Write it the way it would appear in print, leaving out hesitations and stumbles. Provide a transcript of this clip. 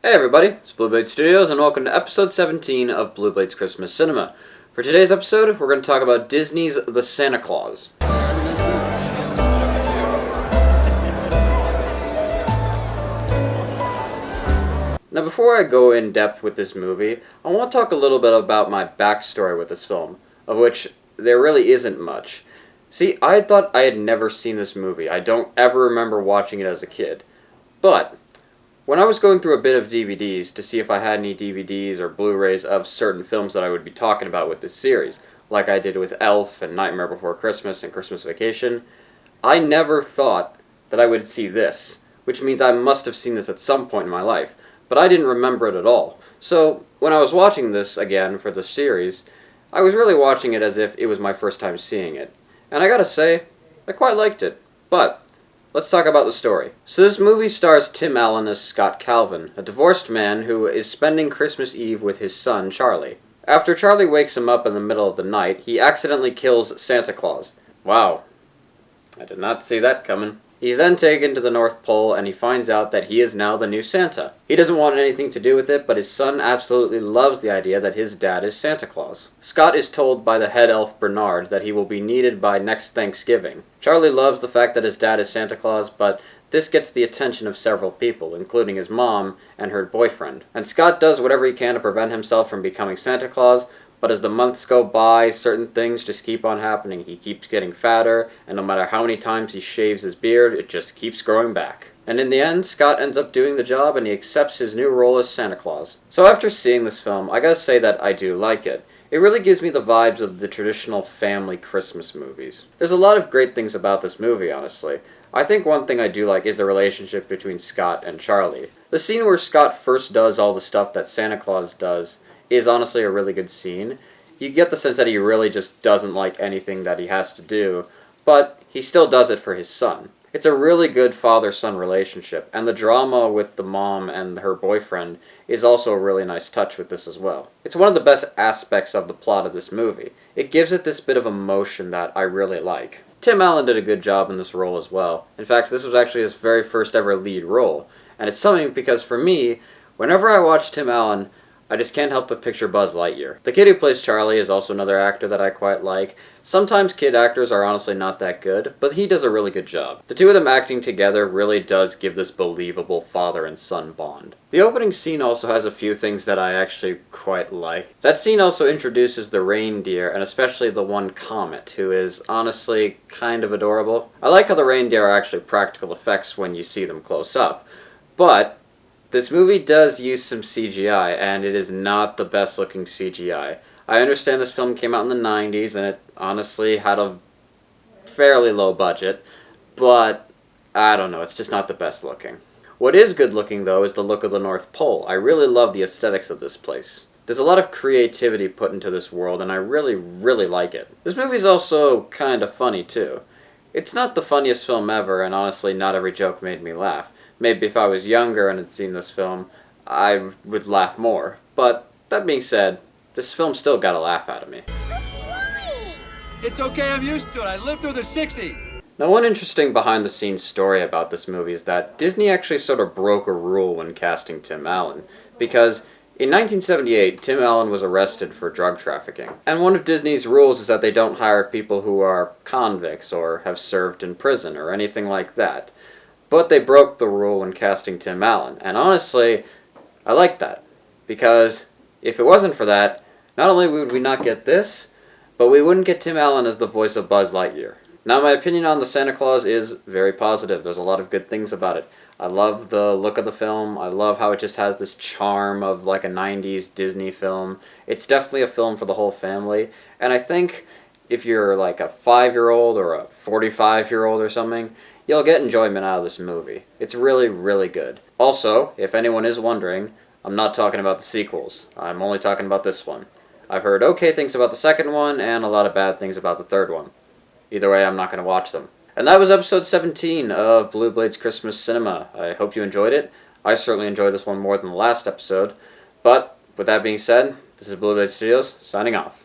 Hey everybody, it's Blue Blade Studios and welcome to episode 17 of Blue Blade's Christmas Cinema. For today's episode, we're going to talk about Disney's The Santa Claus. Now before I go in depth with this movie, I want to talk a little bit about my backstory with this film, of which there really isn't much. See, I thought I had never seen this movie. I don't ever remember watching it as a kid. But when I was going through a bit of DVDs to see if I had any DVDs or Blu-rays of certain films that I would be talking about with this series, like I did with Elf and Nightmare Before Christmas and Christmas Vacation, I never thought that I would see this, which means I must have seen this at some point in my life, but I didn't remember it at all. So when I was watching this again for the series, I was really watching it as if it was my first time seeing it. And I gotta say, I quite liked it. But let's talk about the story. So this movie stars Tim Allen as Scott Calvin, a divorced man who is spending Christmas Eve with his son, Charlie. After Charlie wakes him up in the middle of the night, he accidentally kills Santa Claus. Wow. I did not see that coming. He's then taken to the North Pole and he finds out that he is now the new Santa. He doesn't want anything to do with it, but his son absolutely loves the idea that his dad is Santa Claus. Scott is told by the head elf Bernard that he will be needed by next Thanksgiving. Charlie loves the fact that his dad is Santa Claus, but this gets the attention of several people, including his mom and her boyfriend. And Scott does whatever he can to prevent himself from becoming Santa Claus, but as the months go by, certain things just keep on happening. He keeps getting fatter, and no matter how many times he shaves his beard, it just keeps growing back. And in the end, Scott ends up doing the job and he accepts his new role as Santa Claus. So after seeing this film, I gotta say that I do like it. It really gives me the vibes of the traditional family Christmas movies. There's a lot of great things about this movie, honestly. I think one thing I do like is the relationship between Scott and Charlie. The scene where Scott first does all the stuff that Santa Claus does is honestly a really good scene. You get the sense that he really just doesn't like anything that he has to do, but he still does it for his son. It's a really good father-son relationship, and the drama with the mom and her boyfriend is also a really nice touch with this as well. It's one of the best aspects of the plot of this movie. It gives it this bit of emotion that I really like. Tim Allen did a good job in this role as well. In fact, this was actually his very first ever lead role, and it's something because for me, whenever I watch Tim Allen, I just can't help but picture Buzz Lightyear. The kid who plays Charlie is also another actor that I quite like. Sometimes kid actors are honestly not that good, but he does a really good job. The two of them acting together really does give this believable father and son bond. The opening scene also has a few things that I actually quite like. That scene also introduces the reindeer, and especially the one Comet, who is honestly kind of adorable. I like how the reindeer are actually practical effects when you see them close up, but this movie does use some CGI, and it is not the best looking CGI. I understand this film came out in the 90s, and it honestly had a fairly low budget, but I don't know, it's just not the best looking. What is good looking, though, is the look of the North Pole. I really love the aesthetics of this place. There's a lot of creativity put into this world, and I really, really like it. This movie's also kind of funny, too. It's not the funniest film ever, and honestly, not every joke made me laugh. Maybe if I was younger and had seen this film, I would laugh more. But that being said, this film still got a laugh out of me. It's okay, I'm used to it. I lived through the 60s. Now, one interesting behind-the-scenes story about this movie is that Disney actually sort of broke a rule when casting Tim Allen, because in 1978, Tim Allen was arrested for drug trafficking. And one of Disney's rules is that they don't hire people who are convicts or have served in prison or anything like that. But they broke the rule when casting Tim Allen, and honestly, I like that. Because if it wasn't for that, not only would we not get this, but we wouldn't get Tim Allen as the voice of Buzz Lightyear. Now, my opinion on the Santa Claus is very positive. There's a lot of good things about it. I love the look of the film. I love how it just has this charm of like a 90s Disney film. It's definitely a film for the whole family, and I think if you're like a 5-year-old or a 45-year-old or something, you'll get enjoyment out of this movie. It's really, really good. Also, if anyone is wondering, I'm not talking about the sequels. I'm only talking about this one. I've heard okay things about the second one, and a lot of bad things about the third one. Either way, I'm not going to watch them. And that was episode 17 of Blue Blade's Christmas Cinema. I hope you enjoyed it. I certainly enjoyed this one more than the last episode. But, with that being said, this is Blue Blade Studios, signing off.